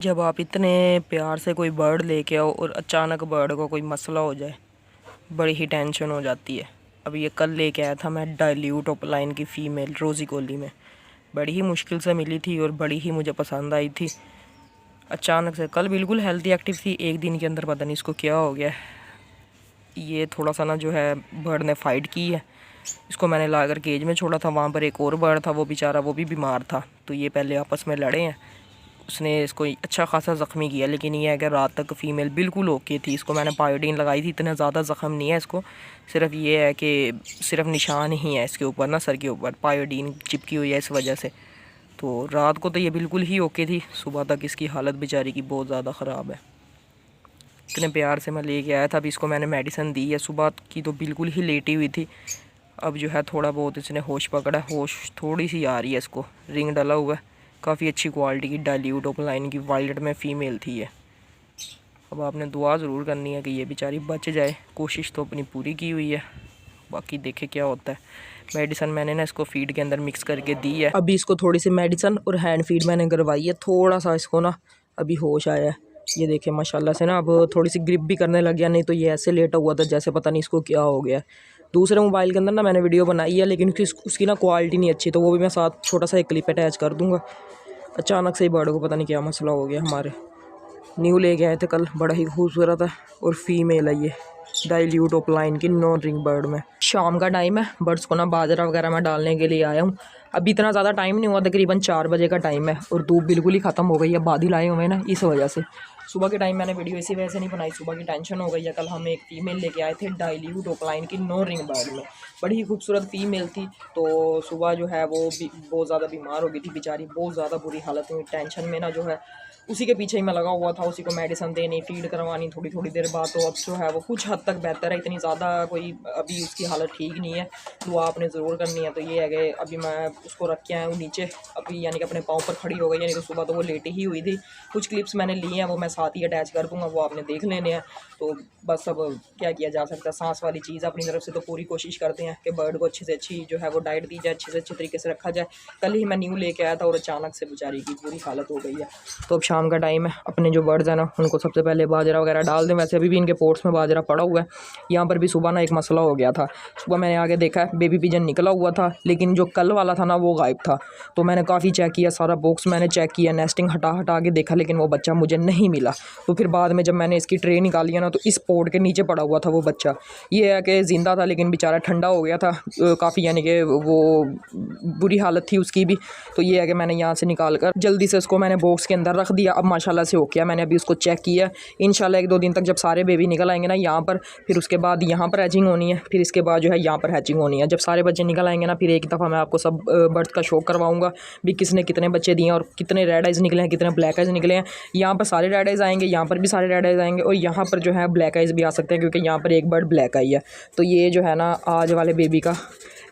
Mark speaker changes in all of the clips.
Speaker 1: जब आप इतने प्यार से कोई बर्ड लेके आओ और अचानक बर्ड को कोई मसला हो जाए, बड़ी ही टेंशन हो जाती है। अब ये कल लेके आया था मैं डाइल्यूट ओपलाइन की फ़ीमेल रोज़ी कोली में। बड़ी ही मुश्किल से मिली थी और बड़ी ही मुझे पसंद आई थी। अचानक से कल बिल्कुल हेल्दी एक्टिव थी, एक दिन के अंदर पता नहीं इसको क्या हो गया। ये थोड़ा सा ना जो है बर्ड ने फ़ाइट की है। इसको मैंने लाकर केज में छोड़ा था, वहाँ पर एक और बर्ड था, वो बेचारा वो भी बीमार था। तो ये पहले आपस में लड़े हैं। उसने इसको अच्छा खासा ज़ख्मी किया, लेकिन ये है कि रात तक फ़ीमेल बिल्कुल ओके थी। इसको मैंने पायोडीन लगाई थी, इतना ज़्यादा ज़ख्म नहीं है इसको। सिर्फ ये है कि सिर्फ निशान ही है इसके ऊपर ना, सर के ऊपर पायोडीन चिपकी हुई है इस वजह से। तो रात को तो ये बिल्कुल ही ओके थी, सुबह तक इसकी हालत बेचारी की बहुत ज़्यादा ख़राब है। इतने प्यार से मैं लेके आया था, अभी इसको मैंने मेडिसिन दी है। सुबह की तो बिल्कुल ही लेटी हुई थी, अब जो है थोड़ा बहुत इसने होश पकड़ा, होश थोड़ी सी आ रही है। इसको रिंग डला हुआ है, काफ़ी अच्छी क्वालिटी की डाइल्यूट ओपलाइन की वायलेट में फ़ीमेल थी ये। अब आपने दुआ ज़रूर करनी है कि ये बेचारी बच जाए। कोशिश तो अपनी पूरी की हुई है, बाकी देखे क्या होता है। मेडिसिन मैंने ना इसको फीड के अंदर मिक्स करके दी है। अभी इसको थोड़ी सी मेडिसिन और हैंड फीड मैंने करवाई है, थोड़ा सा इसको ना अभी होश आया है। ये देखे माशाल्लाह से ना अब थोड़ी सी ग्रिप भी करने लग गया, नहीं तो ये ऐसे लेटा हुआ था जैसे पता नहीं इसको क्या हो गया। दूसरे मोबाइल के अंदर ना मैंने वीडियो बनाई है, लेकिन उसकी ना क्वालिटी नहीं अच्छी, तो वो भी मैं साथ छोटा सा एक क्लिप अटैच कर दूँगा। अचानक से ही बर्ड को पता नहीं क्या मसला हो गया। हमारे न्यू लेके आए थे कल, बड़ा ही खूबसूरत है और फीमेल है ये डाइल्यूट ओपलाइन की नॉन रिंग बर्ड में। शाम का टाइम है, बर्ड्स को ना बाजरा वगैरह मैं डालने के लिए आया हूँ। अभी इतना ज़्यादा टाइम नहीं हुआ, तकरीबन 4 बजे का टाइम है और धूप बिल्कुल ही ख़त्म हो गई है। बादल आए हुए हैं ना, इस वजह से सुबह के टाइम मैंने वीडियो इसी वजह से नहीं बनाई, सुबह की टेंशन हो गई है। कल हम एक फ़ीमेल लेके आए थे डाइल्यूट ओपलाइन की नॉन रिंग बर्ड में, बड़ी ही खूबसूरत फ़ीमेल थी। तो सुबह जो है वो भी बहुत ज़्यादा बीमार हो गई थी बेचारी, बहुत ज़्यादा बुरी हालत हुई। टेंशन में ना जो है उसी के पीछे ही मैं लगा हुआ था, उसी को मेडिसिन देनी, फीड करवानी थोड़ी थोड़ी देर बाद। तो अब जो है वो कुछ हद तक बेहतर है, इतनी ज़्यादा कोई अभी उसकी हालत ठीक नहीं है। दुआ आपने ज़रूर करनी है। तो ये है कि अभी मैं उसको रख के आया हूँ नीचे, अभी यानी कि अपने पाँव पर खड़ी हो गई, यानी कि सुबह तो वो लेटी ही हुई थी। कुछ क्लिप्स मैंने लिए हैं, वो मैं साथ ही अटैच कर दूँगा, वो आपने देख लेने हैं। तो बस अब क्या किया जा सकता है, सांस वाली चीज़ अपनी तरफ से तो पूरी कोशिश करते हैं कि बर्ड को अच्छी से अच्छी जो है वो डाइट दी जाए, अच्छे से अच्छे तरीके से रखा जाए। कल ही मैं न्यू लेके आया था और अचानक से बेचारी की पूरी हालत हो गई है। तो अब शाम का टाइम है, अपने जो बर्ड्स हैं ना उनको सबसे पहले बाजरा वगैरह डाल दें। वैसे अभी भी इनके पोर्ट्स में बाजरा पड़ा हुआ है। यहाँ पर भी सुबह ना एक मसला हो गया था। सुबह मैंने आगे देखा है बेबी पिजन निकला हुआ था, लेकिन जो कल वाला था ना वो गायब था। तो मैंने काफ़ी चेक किया, सारा बॉक्स मैंने चेक किया, नेस्टिंग हटा हटा के देखा, लेकिन वो बच्चा मुझे नहीं मिला। तो फिर बाद में जब मैंने इसकी ट्रे निकाली है ना, तो इस पोर्ट के नीचे पड़ा हुआ था वो बच्चा। ये है कि ज़िंदा था, लेकिन बेचारा ठंडा हो गया था काफ़ी, यानी कि वो बुरी हालत थी उसकी भी। तो ये है कि मैंने यहाँ से निकाल कर जल्दी से उसको मैंने बॉक्स के अंदर रख दिया। अब माशाल्लाह से हो गया, मैंने अभी उसको चेक किया। इंशाल्लाह 1-2 दिन तक जब सारे बेबी निकल आएंगे ना यहाँ पर, फिर उसके बाद यहाँ पर हैचिंग होनी है, फिर इसके बाद जो है यहाँ पर हैचिंग होनी है। जब सारे बच्चे निकल आएंगे ना, फिर एक दफ़ा मैं आपको सब बर्ड्स का शो करवाऊँगा भी किसने कितने बच्चे दिए और कितने रेड आइज़ निकले हैं, कितने ब्लैक आइज़ निकले हैं। यहाँ पर सारे रेड आइज़ आएंगे, यहाँ पर भी सारे रेड आइज़ आएंगे और यहाँ पर जो है ब्लैक आइज़ भी आ सकते हैं, क्योंकि यहाँ पर एक बर्ड ब्लैक आई है। तो ये जो है ना आज वाले बेबी का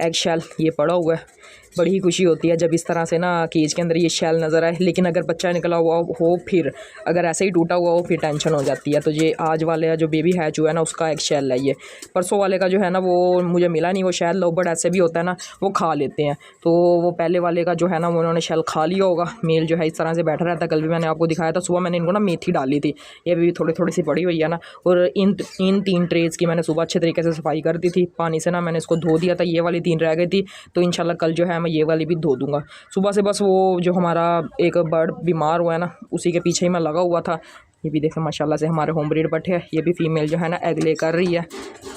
Speaker 1: एग शेल ये पड़ा हुआ है। बड़ी ही खुशी होती है जब इस तरह से ना केज के अंदर ये शेल नज़र आए। लेकिन अगर बच्चा निकला हुआ हो, फिर अगर ऐसे ही टूटा हुआ हो, फिर टेंशन हो जाती है। तो ये आज वाले जो बेबी हैच हुआ है ना उसका एक शेल है। ये परसों वाले का जो है ना वो मुझे मिला नहीं, वो शायद लोबर्ड ऐसे भी होता है ना, वो खा लेते हैं। तो वो पहले वाले का जो है ना उन्होंने शेल खा लिया होगा। मेल जो है इस तरह से बैठा रहता है। कल भी मैंने आपको दिखाया था, सुबह मैंने इनको ना मेथी डाली थी, ये भी थोड़ी थोड़ी सी पड़ी हुई है ना। और इन 3 ट्रेज़ की मैंने सुबह अच्छे तरीके से सफाई कर दी थी, पानी से ना मैंने इसको धो दिया था। ये वाली 3 रह गई थी, तो इंशाल्लाह कल जो है मैं ये वाली भी धो दूँगा सुबह से। बस वो जो हमारा एक बर्ड बीमार हुआ है ना, उसी के पीछे ही मैं लगा हुआ था। ये भी देखें माशाल्लाह से हमारे होम ब्रीड पट्टे है। ये भी फ़ीमेल जो है ना एग ले कर रही है।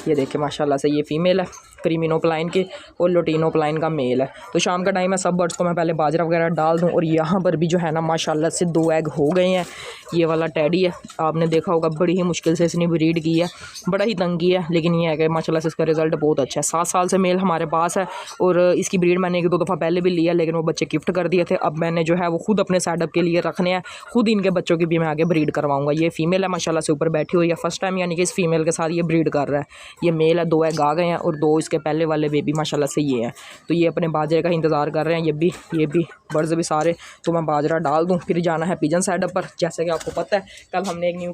Speaker 1: ये देखें माशाल्लाह से ये फ़ीमेल है क्रीमिनो ओपलाइन की और लुटिनो ओपलाइन का मेल है। तो शाम का टाइम है, सब बर्ड्स को मैं पहले बाजरा वगैरह डाल दूं। और यहाँ पर भी जो है ना माशाल्लाह से 2 एग हो गए हैं। ये वाला टैडी है, आपने देखा होगा बड़ी ही मुश्किल से इसने ब्रीड की है, बड़ा ही तंग किया है, लेकिन ये है कि माशाल्लाह से इसका रिज़ल्ट बहुत अच्छा है। 7 साल से मेल हमारे पास है और इसकी ब्रीड मैंने 1-2 दफ़ा पहले भी लिया, लेकिन वो बच्चे गिफ्ट कर दिए थे। अब मैंने जो है वो खुद अपने सेटअप के लिए रखने हैं, खुद इनके बच्चों की भी मैं आगे ब्रीड करवाऊँगा। ये फ़ीमेल है माशाल्लाह से ऊपर बैठी हुई है, फर्स्ट टाइम यानी कि इस फीमेल के साथ ये ब्रीड कर रहा है। ये मेल है, 2 एग आ गए हैं और 2 इसके पहले वाले बेबी माशाल्लाह से ये हैं। तो ये अपने बाजरे का इंतज़ार कर रहे हैं, ये भी बर्ड्स भी सारे। तो मैं बाजरा डाल दूँ, फिर जाना है पिजन सेटअप पर। जैसे कि आपको पता है कल हमने एक न्यू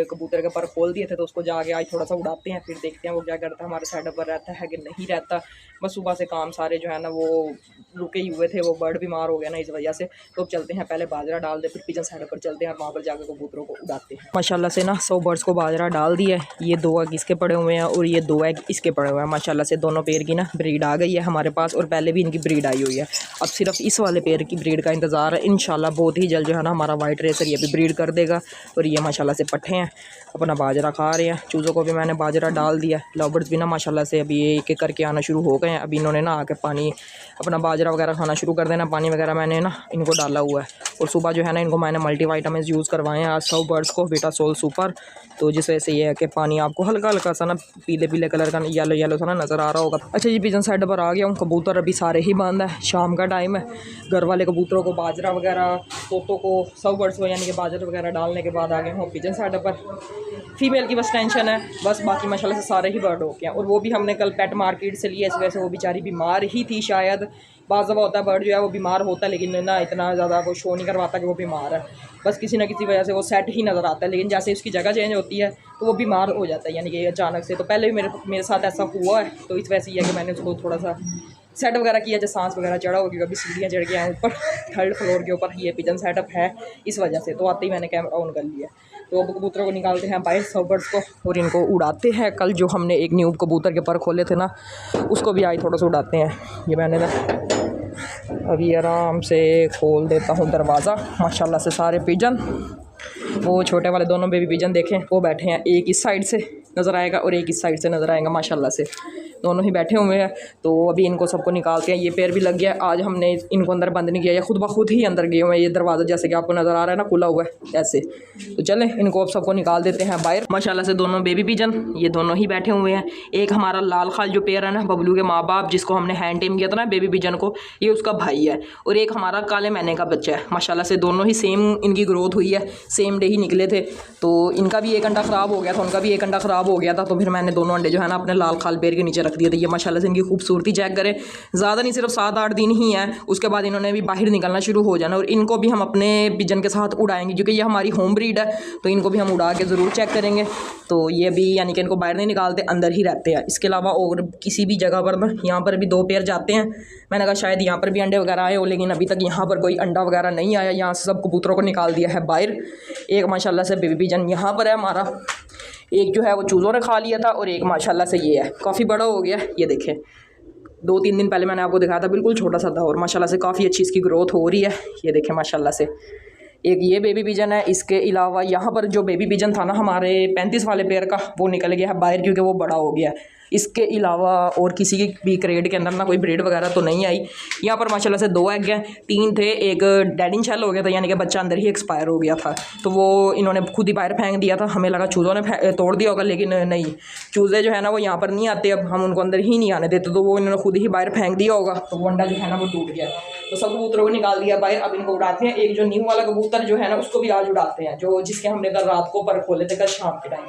Speaker 1: कबूतर के पर खोल दिए थे, तो उसको जाके आज थोड़ा सा उड़ाते हैं, फिर देखते हैं वो क्या करता है, हमारे सेटअप पर रहता है कि नहीं रहता। बस सुबह से काम सारे जो है ना वो रुके ही हुए थे, वो बर्ड बीमार हो गया ना इस वजह से। तो चलते हैं, पहले बाजरा डाल दे, फिर पिजन सेटअप पर चलते हैं और वहाँ पर जाकर कबूतरों को उड़ाते हैं। माशाल्लाह से ना 100 बर्ड्स को बाजरा डाल दिया है। ये 2 एग इसके पड़े हुए हैं और ये 2 एग इसके पड़े हुए हैं। माशाल्लाह से दोनों पेयर की ना ब्रीड आ गई है हमारे पास, और पहले भी इनकी ब्रीड आई हुई है। अब सिर्फ इस वाले पेयर की ब्रीड का इंतज़ार है। इंशाल्लाह बहुत ही जल्द जो है ना हमारा वाइट रेसर ये भी ब्रीड कर देगा। और ये माशाल्लाह से पट्ठे हैं, अपना बाजरा खा रहे हैं। चूज़ों को भी मैंने बाजरा डाल दिया। लव बर्ड्स भी ना माशाल्लाह से अभी एक एक करके आना शुरू हो गए हैं। अभी इन्होंने ना आके पानी अपना बाजरा वगैरह खाना शुरू कर देना। पानी वगैरह मैंने ना इनको डाला हुआ है, और सुबह जो है ना इनको मैंने मल्टीवाइटामिन्स यूज़ करवाए हैं आज 100 बर्ड्स को, बेटा सोल सुपर। तो जिस वजह से ये है कि पानी आपको हल्का हल्का सा ना पीले पीले कलर का येलो येलो सा ना नज़र आ रहा होगा। अच्छा जी, पिजन साइड पर आ गया हूँ। कबूतर अभी सारे ही बंद है, शाम का टाइम है। घर वाले कबूतरों को बाजरा वगैरह, तोतों को 100 बर्ड्स को यानी कि बाजरा वगैरह डालने के बाद आ गए हूँ पिजन साइड पर। फीमेल की बस टेंशन है, बस बाकी माशाल्लाह से सारे ही बर्ड हो गए हैं। और वो भी हमने कल पेट मार्केट से लिया, इस वजह से वो बेचारी बीमार ही थी शायद। बाज़ दफ़ा होता है बर्ड जो है वो बीमार होता है, लेकिन ना इतना ज़्यादा वो शो नहीं करवाता कि वो बीमार है। बस किसी न किसी वजह से वो सेट ही नज़र आता है, लेकिन जैसे उसकी जगह चेंज होती है तो वो बीमार हो जाता है, यानी कि अचानक से। तो पहले भी मेरे साथ ऐसा हुआ है, तो इस वजह से ये है कि मैंने उसको थोड़ा सा सेट वगैरह किया, जैसे सांस वगैरह चढ़ा होगी, कभी सीढ़ियाँ चढ़ के आए ऊपर 3rd फ्लोर के ऊपर। ये पिजन सेटअप है इस वजह से, तो आते ही मैंने कैमरा ऑन कर लिया। तो अब कबूतरों को निकालते हैं बाहर 100 बर्ड्स को, और इनको उड़ाते हैं। कल जो हमने एक न्यू कबूतर के पर खोले थे ना, उसको भी आज थोड़ा सा उड़ाते हैं। ये मैंने ना अभी आराम से खोल देता हूँ दरवाज़ा। माशाल्लाह से सारे पिजन, वो छोटे वाले दोनों बेबी पिजन देखें, वो बैठे हैं। एक इस साइड से नज़र आएगा और एक इस साइड से नज़र आएगा। माशाल्लाह से दोनों ही बैठे हुए हैं। तो अभी इनको सबको निकालते हैं। ये पैर भी लग गया। आज हमने इनको अंदर बंद नहीं किया, ये खुद ब खुद ही अंदर गए हुए हैं। ये दरवाज़ा जैसे कि आपको नज़र आ रहा है ना, खुला हुआ है ऐसे। तो चलें इनको अब सबको निकाल देते हैं बाहर। माशाल्लाह से दोनों बेबी पिजन ये दोनों ही बैठे हुए हैं। एक हमारा लाल खाल जो पेयर है ना, बबलू के माँ बाप, जिसको हमने हैंड टेम किया था ना बेबी पिजन को, ये उसका भाई है। और एक हमारा काले मैने का बच्चा है। माशाल्लाह से दोनों ही सेम इनकी ग्रोथ हुई है, सेम डे ही निकले थे। तो इनका भी एक अंडा ख़राब हो गया था, उनका भी एक अंडा ख़राब हो गया था। तो फिर मैंने दोनों अंडे जो है ना अपने लाल खाल पेड़ के नीचे रख दिए थे। ये माशाल्लाह से इनकी खूबसूरती चेक करें, ज़्यादा नहीं, सिर्फ 7-8 दिन ही हैं। उसके बाद इन्होंने भी बाहर निकलना शुरू हो जाना, और इनको भी हम अपने पिजन के साथ उड़ाएंगे, क्योंकि ये हमारी होम ब्रीड है। तो इनको भी हम उड़ा के ज़रूर चेक करेंगे। तो ये भी यानी कि इनको बाहर नहीं निकालते, अंदर ही रहते हैं। इसके अलावा और किसी भी जगह पर ना, यहाँ पर भी 2 पेयर जाते हैं। मैंने कहा शायद यहाँ पर भी अंडे वगैरह आए हो, लेकिन अभी तक यहाँ पर कोई अंडा वगैरह नहीं आया। यहाँ से सब कबूतरों को निकाल दिया है बाहर। एक माशाल्लाह से बेबी पिजन यहाँ पर है हमारा, एक जो है वो चूज़ों ने खा लिया था, और एक माशाल्लाह से ये है, काफ़ी बड़ा हो गया। ये देखें 2-3 दिन पहले मैंने आपको दिखाया था, बिल्कुल छोटा सा था, और माशाल्लाह से काफ़ी अच्छी इसकी ग्रोथ हो रही है। ये देखें माशाल्लाह से। एक ये बेबी पिजन है। इसके अलावा यहाँ पर जो बेबी पिजन था ना हमारे 35 वाले पेयर का, वो निकल गया है बाहर, क्योंकि वो बड़ा हो गया है। इसके अलावा और किसी की भी क्रेड के अंदर ना कोई ब्रीड वगैरह तो नहीं आई। यहाँ पर माशाल्लाह से 2 एग हैं, 3 थे, एक डेड इन शेल हो गया था, यानी कि बच्चा अंदर ही एक्सपायर हो गया था। तो वो इन्होंने खुद ही बाहर फेंक दिया था। हमें लगा चूज़ों ने तोड़ दिया होगा, लेकिन नहीं, चूज़े जो है ना वो यहाँ पर नहीं आते, अब हम उनको अंदर ही नहीं आने देते। तो वो इन्होंने खुद ही बाहर फेंक दिया होगा, तो वो अंडा जो है ना वो टूट गया। तो सब कबूतरों को निकाल दिया बाहर। अब इनको उड़ाते हैं। एक जो न्यू वाला कबूतर जो है ना, उसको भी आज उड़ाते हैं, जो जिसके हमने कल रात को पर खोले थे, कल शाम के टाइम।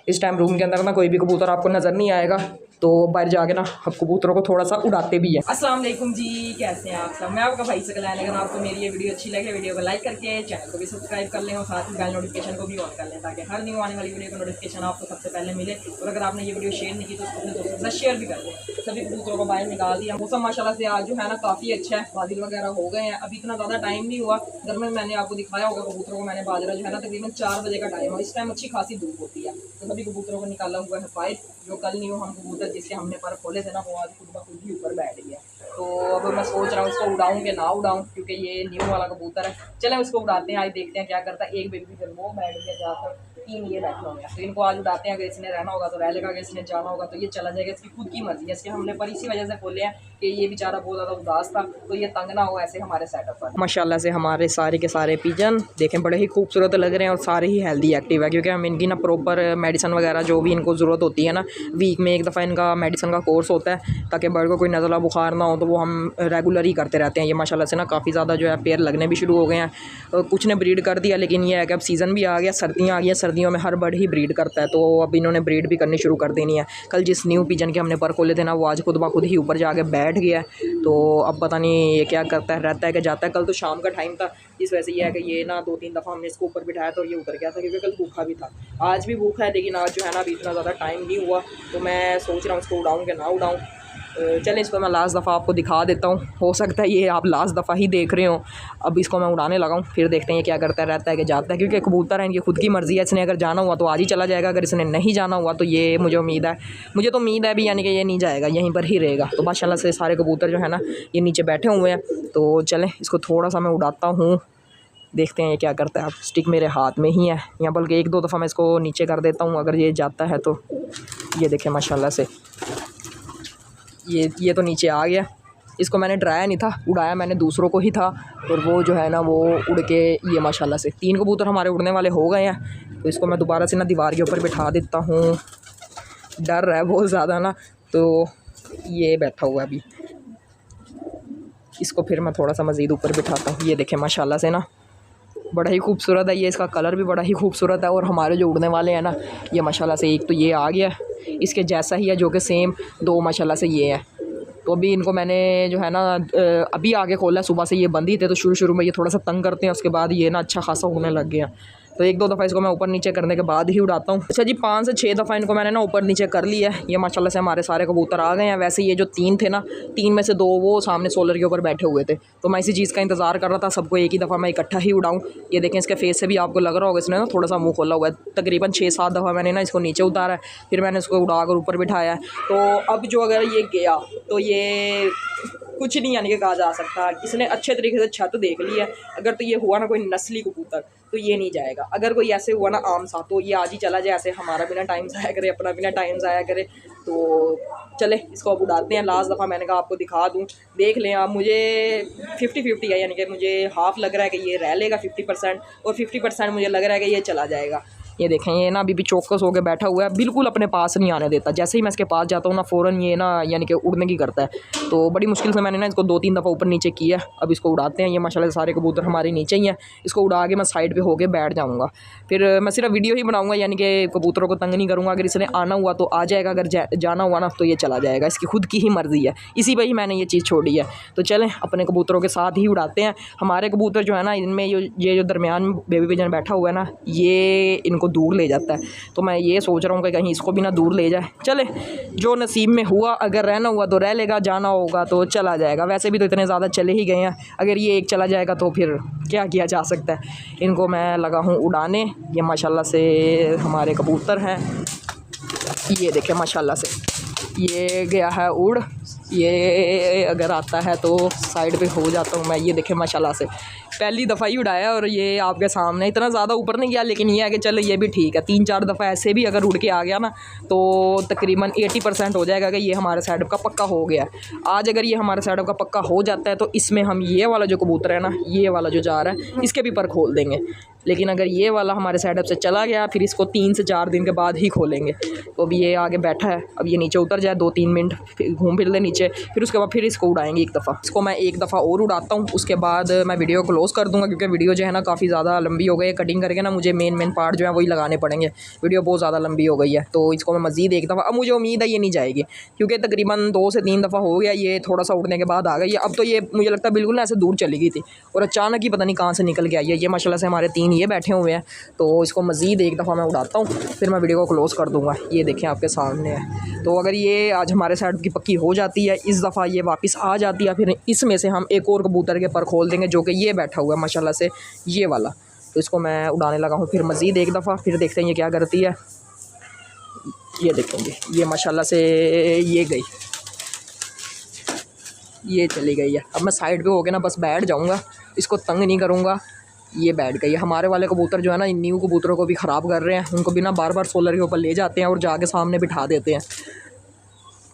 Speaker 1: इस टाइम रूम के अंदर ना कोई भी कबूतर आपको नज़र नहीं आएगा, तो बाहर जाके ना हम कबूतरों को थोड़ा सा उड़ाते भी हैं। अस्सलाम वालेकुम जी, कैसे हैं आप सब? मैं आपका भाई सकलैन। अगर आपको मेरी ये वीडियो अच्छी लगे, वीडियो को लाइक करके चैनल को भी सब्सक्राइब कर लें, और साथ ही बेल नोटिफिकेशन को भी ऑन कर लें, ताकि हर न्यू आने वाली वीडियो का नोटिफिकेशन आपको सबसे पहले मिले। और अगर आपने ये वीडियो शेयर नहीं की तो उसको अपने दोस्तों के साथ शेयर भी कर लें। सभी कबूतरों को बाहर निकाल दिया। मौसम माशाल्लाह से आज जो है ना काफ़ी अच्छा है, बादल वगैरह हो गए हैं। अभी इतना ज़्यादा टाइम नहीं हुआ। घर में मैंने आपको दिखाया होगा कबूतरों को मैंने बाजरा जो है ना तकरीबन 4 बजे का टाइम है। इस टाइम अच्छी खासी धूप होती है। तो सभी कबूतरों को निकाला हुआ है बाहर। जो कल न्यू हम कबूतर जिसके हमने पर खोले थे ना, वो आज खुद ब खुद ही ऊपर बैठ गया। तो अब मैं सोच रहा हूँ उसको उड़ाऊँ कि ना उड़ाऊँ, क्योंकि ये न्यू वाला कबूतर है। चलें उसको उड़ाते हैं, आज देखते हैं क्या करता है। एक बेबी फिर वो बैठ गया जाकर, 3 ये बैठे होंगे। तो इनको आज उड़ाते हैं। अगर इसने रहना होगा तो रह लेगा, अगर इसने जाना होगा तो ये चला जाएगा। इसकी खुद की मर्जी है। इसके हमने पर इसी वजह से खोले हैं कि ये बेचारा बहुत ज़्यादा उदास था, तो ये तंग ना हो ऐसे हमारे सेटअप पर। माशाल्लाह से हमारे सारे के सारे पिजन देखें बड़े ही खूबसूरत लग रहे हैं, और सारे ही हेल्दी एक्टिव है, क्योंकि हम इनकी ना प्रॉपर मेडिसिन वगैरह जो भी इनको ज़रूरत होती है ना, वीक में एक दफ़ा इनका मेडिसिन का कोर्स होता है, ताकि बर्ड को कोई नज़ला बुखार ना हो। तो वो हम रेगुलर ही करते रहते हैं। ये माशाल्लाह से ना काफ़ी ज़्यादा जो है पेयर लगने भी शुरू हो गए हैं। कुछ ने ब्रीड कर दिया, लेकिन ये है कि अब सीज़न भी आ गया, सर्दियाँ आ गई, सर्दियों सर्दियों में हर बर्ड ही ब्रीड करता है, तो अब इन्होंने ब्रीड भी करनी शुरू कर देनी है। कल जिस न्यू पिजन के हमने पर खोले थे ना, वो आज खुद ब खुद ही ऊपर जाके बैठ गया है। तो अब पता नहीं ये क्या करता है, रहता है कि जाता है। कल तो शाम का टाइम था, इस वजह से ये है कि ये ना 2-3 दफ़ा हमने इसको ऊपर बिठाया तो ये उतर गया था, क्योंकि कल भूखा भी था। आज भी भूखा है, लेकिन आज जो है ना अभी इतना ज़्यादा टाइम नहीं हुआ, तो मैं सोच रहा हूँ इसको उड़ाऊँ कि ना उड़ाऊँ। चलें, इसको मैं लास्ट दफ़ा आपको दिखा देता हूँ। हो सकता है ये आप लास्ट दफ़ा ही देख रहे हो। अब इसको मैं उड़ाने लगा हूँ, फिर देखते हैं ये क्या करता है, रहता है कि जाता है। क्योंकि कबूतर है, इनकी खुद की मर्ज़ी है। इसने अगर जाना हुआ तो आज ही चला जाएगा, अगर इसने नहीं जाना हुआ तो ये मुझे तो उम्मीद है भी, यानी कि ये नहीं जाएगा, यहीं पर ही रहेगा। तो माशाल्लाह से सारे कबूतर जो है ना ये नीचे बैठे हुए हैं। तो चलें, इसको थोड़ा सा मैं उड़ाता हूँ, देखते हैं ये क्या करता है। अब स्टिक मेरे हाथ में ही है, या बल्कि 1-2 दफ़ा मैं इसको नीचे कर देता हूँ, अगर ये जाता है तो। ये देखें माशाल्लाह से ये तो नीचे आ गया। इसको मैंने डराया नहीं था, उड़ाया मैंने दूसरों को ही था, और वो जो है ना वो उड़ के ये माशाल्लाह से 3 कबूतर हमारे उड़ने वाले हो गए हैं। तो इसको मैं दोबारा से ना दीवार के ऊपर बिठा देता हूँ। डर रहा है बहुत ज़्यादा ना, तो ये बैठा हुआ है अभी। इसको फिर मैं थोड़ा सा मज़ीद ऊपर बिठाता हूँ। ये देखें माशाल्लाह से ना बड़ा ही खूबसूरत है ये, इसका कलर भी बड़ा ही खूबसूरत है। और हमारे जो उड़ने वाले हैं ना, ये माशाल्लाह से एक तो ये आ गया, इसके जैसा ही है जो कि सेम 2 माशाल्लाह से ये है। तो अभी इनको मैंने जो है ना अभी आगे खोला, सुबह से ये बंद ही थे, तो शुरू में ये थोड़ा सा तंग करते हैं, उसके बाद ये ना अच्छा खासा होने लग गया। तो 1-2 दफ़ा इसको मैं ऊपर नीचे करने के बाद ही उड़ाता हूँ। अच्छा जी, 5 से 6 दफ़ा इनको मैंने ना ऊपर नीचे कर लिया है। ये माशाल्लाह से हमारे सारे कबूतर आ गए हैं। वैसे ये जो 3 थे ना, 3 में से 2 वो सामने सोलर के ऊपर बैठे हुए थे, तो मैं इसी चीज़ का इंतज़ार कर रहा था, सबको एक ही दफ़ा मैं इकट्ठा ही उड़ाऊँ। ये देखें, इसके फेस से भी आपको लग रहा होगा इसने ना थोड़ा सा मुँह खोला हुआ है। तकरीबन 6-7 दफ़ा मैंने ना इसको नीचे उतारा है, फिर मैंने इसको उड़ा कर ऊपर बिठाया है। तो अब जो अगर ये गया तो ये कुछ नहीं यानी कि कहा जा सकता। इसने अच्छे तरीके से छत देख ली है। अगर तो ये हुआ ना कोई नस्ली कबूतर तो ये नहीं जाएगा। अगर कोई ऐसे हुआ ना आम सा, तो ये आज ही चला जाए, ऐसे हमारा बिना टाइम ज़ाया करे, अपना बिना टाइम ज़ाया करे। तो चले, इसको अब उड़ाते हैं। लास्ट दफ़ा मैंने कहा आपको दिखा दूँ, देख लें आप। मुझे 50-50 है, यानी कि मुझे हाफ़ लग रहा है कि ये रह लेगा 50%, और 50% मुझे लग रहा है कि ये चला जाएगा। ये देखें, ये ना अभी भी चौकस होकर बैठा हुआ है, बिल्कुल अपने पास नहीं आने देता। जैसे ही मैं इसके पास जाता हूँ ना, फ़ौरन ये ना यानी कि उड़ने की करता है। तो बड़ी मुश्किल से मैंने ना इसको 2-3 दफ़ा ऊपर नीचे किया। अब इसको उड़ाते हैं। ये माशाल्लाह सारे कबूतर हमारे नीचे ही हैं। इसको उड़ा के मैं साइड पे होके बैठ जाऊँगा, फिर मैं सिर्फ वीडियो ही बनाऊँगा, यानी कि कबूतरों को तंग नहीं करूँगा। अगर इसने आना हुआ तो आ जाएगा, अगर जाना हुआ ना तो ये चला जाएगा। इसकी खुद की ही मर्ज़ी है, इसी पर ही मैंने ये चीज़ छोड़ी है। तो चलें, अपने कबूतरों के साथ ही उड़ाते हैं। हमारे कबूतर जो है ना, इनमें ये जो दरमियान बेबी पिजन बैठा हुआ है ना, ये इनको दूर ले जाता है। तो मैं ये सोच रहा हूँ कि कहीं इसको भी ना दूर ले जाए। चले, जो नसीब में हुआ, अगर रहना हुआ तो रह लेगा, जाना होगा तो चला जाएगा। वैसे भी तो इतने ज़्यादा चले ही गए हैं, अगर ये एक चला जाएगा तो फिर क्या किया जा सकता है। इनको मैं लगा हूँ उड़ाने। ये माशाल्लाह से हमारे कबूतर हैं। ये देखें माशाल्लाह से ये गया है उड़। ये अगर आता है तो साइड पे हो जाता हूँ मैं। ये देखें माशाल्लाह से पहली दफ़ा ही उड़ाया, और ये आपके सामने इतना ज़्यादा ऊपर नहीं गया, लेकिन ये है कि चलो ये भी ठीक है। 3-4 दफ़ा ऐसे भी अगर उड़ के आ गया ना, तो तकरीबन 80% हो जाएगा कि ये हमारे सेटअप का पक्का हो गया है। आज अगर ये हमारे सेटअप का पक्का हो जाता है तो इसमें हम ये वाला जो कबूतर है ना, ये वाला जो जा रहा है, इसके भी पर खोल देंगे। लेकिन अगर ये वाला हमारे सेटअप से चला गया, फिर इसको 3 से 4 दिन के बाद ही खोलेंगे। तो अभी ये आगे बैठा है, अब ये नीचे उतर जाए 2-3 मिनट, फिर घूम फिर ले नीचे, फिर उसके बाद फिर इसको उड़ाएंगे एक दफ़ा। इसको मैं एक दफ़ा और उड़ाता हूँ, उसके बाद मैं वीडियो क्लोज़ कर दूँगा, क्योंकि वीडियो जो है ना काफ़ी ज़्यादा लंबी हो गई है। कटिंग करके ना मुझे मेन पार्ट जो है वही लगाने पड़ेंगे, वीडियो बहुत ज़्यादा लंबी हो गई है। तो इसको मैं मज़ीद एक दफ़ा, अब मुझे उम्मीद है ये नहीं जाएगी, क्योंकि तकरीबन 2 से 3 दफ़ा हो गया ये थोड़ा सा उड़ने के बाद आ गई। अब तो ये मुझे लगता है बिल्कुल ना ऐसे दूर चली गई थी, और अचानक ही पता नहीं कहाँ से निकल के आई है। ये माशाल्लाह से हमारे 3 ये बैठे हुए हैं। तो इसको मज़ीद एक दफ़ा मैं उड़ाता हूँ, फिर मैं वीडियो को क्लोज़ कर दूँगा। ये देखें आपके सामने है। तो अगर ये आज हमारे साइड की पक्की हो जाती है, इस दफ़ा ये वापस आ जाती है, फिर इसमें से हम एक और कबूतर के पर खोल देंगे, जो कि ये बैठा हुआ है माशाल्लाह से, ये वाला। तो इसको मैं उड़ाने लगा हूँ फिर मज़ीद एक दफ़ा, फिर देखते हैं ये क्या करती है। ये देखेंगे, ये माशाल्लाह से ये गई, ये चली गई है। अब मैं साइड पे होके ना बस बैठ जाऊँगा, इसको तंग नहीं करूँगा। ये बैठ गई है। हमारे वाले कबूतर जो है ना, इन न्यू कबूतरों को भी ख़राब कर रहे हैं। उनको भी ना बार बार सोलर के ऊपर ले जाते हैं और जाके सामने बिठा देते हैं।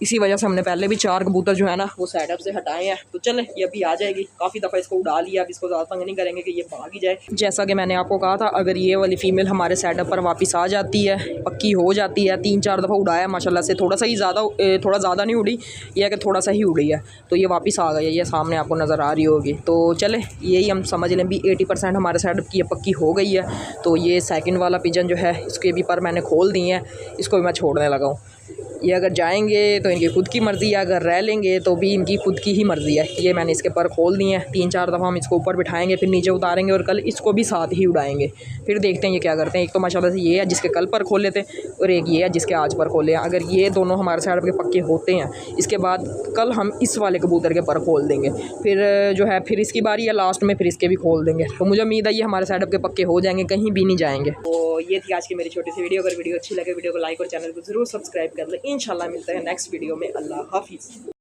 Speaker 1: इसी वजह से हमने पहले भी 4 कबूतर जो है ना वो सेटअप से हटाए हैं। तो चलें ये अभी आ जाएगी, काफ़ी दफ़ा इसको उड़ा लिया, अब इसको ज़्यादा तंग नहीं करेंगे कि ये भाग ही जाए। जैसा कि मैंने आपको कहा था, अगर ये वाली फ़ीमेल हमारे सेटअप पर वापस आ जाती है, पक्की हो जाती है, 3-4 दफ़ा उड़ाया माशाल्लाह से, थोड़ा ज़्यादा नहीं उड़ी, यह है कि थोड़ा सा ही उड़ी है, तो ये वापस आ गई है, ये सामने आपको नज़र आ रही होगी। तो चले यही हम समझ लें भी 80% हमारे सेटअप की ये पक्की हो गई है। तो ये सेकंड वाला पिजन जो है इसके भी पर मैंने खोल दिए हैं, इसको भी मैं छोड़ने लगा हूँ। ये अगर जाएंगे तो इनकी खुद की मर्ज़ी है, अगर रह लेंगे तो भी इनकी खुद की ही मर्ज़ी है। ये मैंने इसके पर खोल दिए हैं, 3-4 दफ़ा हम इसको ऊपर बिठाएंगे, फिर नीचे उतारेंगे और कल इसको भी साथ ही उड़ाएंगे। फिर देखते हैं ये क्या करते हैं। एक तो माशाल्लाह से ये है जिसके कल पर खोले थे और एक ये है जिसके आज पर खोले हैं। अगर ये दोनों हमारे साइड के पक्के होते हैं, इसके बाद कल हम इस वाले कबूतर के पर खोल देंगे, फिर जो है फिर इसकी बारी है लास्ट में, फिर इसके भी खोल देंगे। तो मुझे उम्मीद है ये हमारे साइड के पक्के हो जाएंगे, कहीं भी नहीं जाएंगे। तो ये थी आज की मेरी छोटी सी वीडियो। अगर वीडियो अच्छी लगे वीडियो को लाइक और चैनल को ज़रूर सब्सक्राइब कर लें। इंशाल्लाह मिलते हैं नेक्स्ट वीडियो में। अल्लाह हाफिज़।